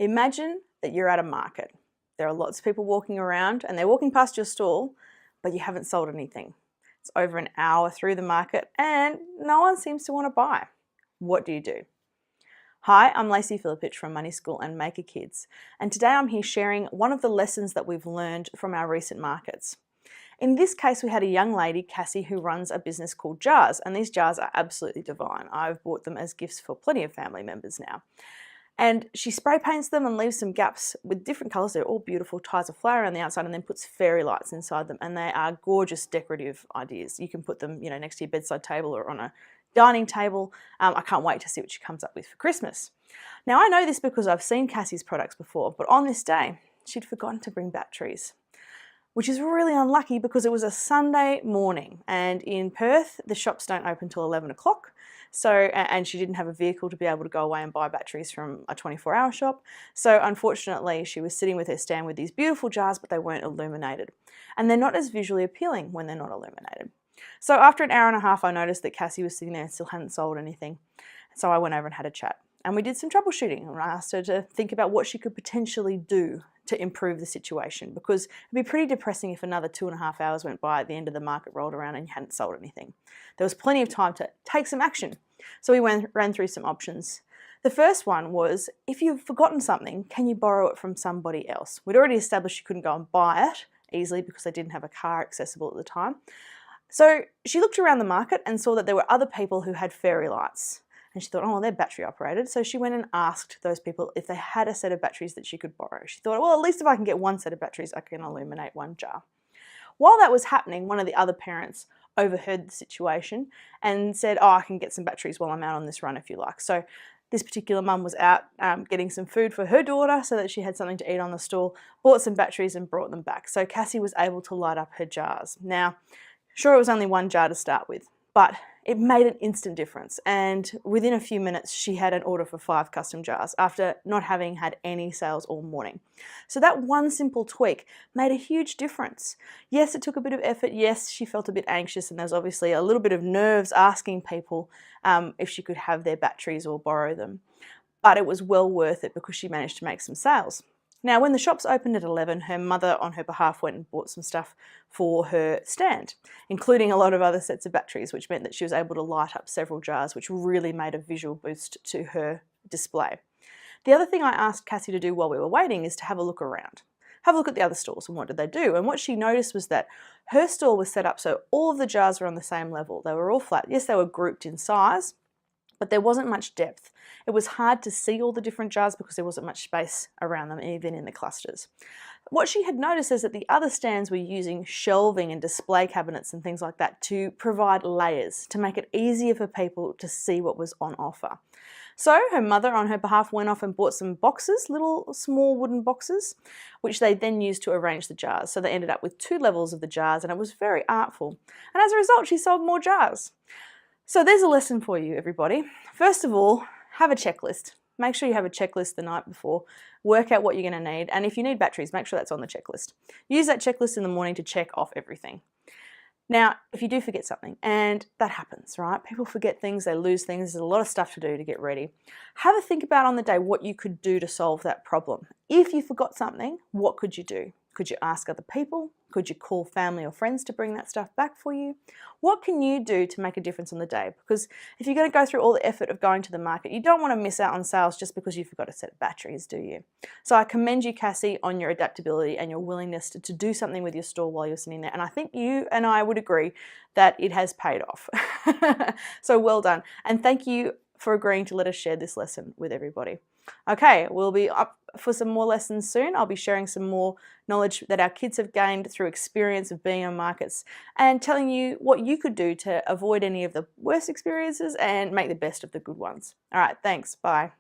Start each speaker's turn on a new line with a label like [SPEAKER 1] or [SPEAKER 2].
[SPEAKER 1] Imagine that you're at a market. There are lots of people walking around and they're walking past your stall, but you haven't sold anything. It's over an hour through the market and no one seems to want to buy. What do you do? Hi, I'm Lacey Filipich from Money School and Maker Kids, and today I'm here sharing one of the lessons that we've learned from our recent markets. In this case, we had a young lady, Cassie, who runs a business called Jars, and these jars are absolutely divine. I've bought them as gifts for plenty of family members now. And she spray paints them and leaves some gaps with different colours. They're all beautiful, ties a flower on the outside and then puts fairy lights inside them, and they are gorgeous decorative ideas. You can put them, next to your bedside table or on a dining table. I can't wait to see what she comes up with for Christmas. Now, I know this because I've seen Cassie's products before, but on this day, she'd forgotten to bring batteries, which is really unlucky because it was a Sunday morning, and in Perth, the shops don't open till 11 o'clock. And she didn't have a vehicle to be able to go away and buy batteries from a 24-hour shop. So unfortunately, she was sitting with her stand with these beautiful jars, but they weren't illuminated. And they're not as visually appealing when they're not illuminated. So after an hour and a half, I noticed that Cassie was sitting there and still hadn't sold anything. So I went over and had a chat. And we did some troubleshooting, and I asked her to think about what she could potentially do to improve the situation, because it'd be pretty depressing if another 2.5 hours went by at the end of the market rolled around and you hadn't sold anything. There was plenty of time to take some action. So we ran through some options. The first one was, if you've forgotten something, can you borrow it from somebody else? We'd already established you couldn't go and buy it easily because they didn't have a car accessible at the time. So she looked around the market and saw that there were other people who had fairy lights. And she thought, oh, they're battery operated. So she went and asked those people if they had a set of batteries that she could borrow. She thought, well, at least if I can get one set of batteries, I can illuminate one jar. While that was happening, one of the other parents overheard the situation and said, oh, I can get some batteries while I'm out on this run if you like. So this particular mum was out getting some food for her daughter so that she had something to eat on the stall, bought some batteries and brought them back. So Cassie was able to light up her jars. Now, sure, it was only one jar to start with, but it made an instant difference, and within a few minutes she had an order for 5 custom jars after not having had any sales all morning. So that one simple tweak made a huge difference. Yes, it took a bit of effort. Yes, she felt a bit anxious, and there's obviously a little bit of nerves asking people if she could have their batteries or borrow them, but it was well worth it because she managed to make some sales. Now, when the shops opened at 11, her mother, on her behalf, went and bought some stuff for her stand, including a lot of other sets of batteries, which meant that she was able to light up several jars, which really made a visual boost to her display. The other thing I asked Cassie to do while we were waiting is to have a look around. Have a look at the other stalls and what did they do? And what she noticed was that her stall was set up so all of the jars were on the same level. They were all flat. Yes, they were grouped in size, but there wasn't much depth. It was hard to see all the different jars because there wasn't much space around them, even in the clusters. What she had noticed is that the other stands were using shelving and display cabinets and things like that to provide layers, to make it easier for people to see what was on offer. So her mother, on her behalf, went off and bought some boxes, little small wooden boxes, which they then used to arrange the jars. So they ended up with 2 levels of the jars, and it was very artful. And as a result, she sold more jars. So there's a lesson for you, everybody. First of all, have a checklist. Make sure you have a checklist the night before. Work out what you're going to need. And if you need batteries, make sure that's on the checklist. Use that checklist in the morning to check off everything. Now, if you do forget something, and that happens, right? People forget things, they lose things. There's a lot of stuff to do to get ready. Have a think about on the day what you could do to solve that problem. If you forgot something, what could you do? Could you ask other people? Could you call family or friends to bring that stuff back for you? What can you do to make a difference on the day? Because if you're going to go through all the effort of going to the market, you don't want to miss out on sales just because you forgot a set of batteries, do you? So I commend you, Cassie, on your adaptability and your willingness to do something with your store while you're sitting there. And I think you and I would agree that it has paid off. So well done. And thank you for agreeing to let us share this lesson with everybody. Okay, we'll be up for some more lessons soon. I'll be sharing some more knowledge that our kids have gained through experience of being on markets and telling you what you could do to avoid any of the worst experiences and make the best of the good ones. All right, thanks. Bye.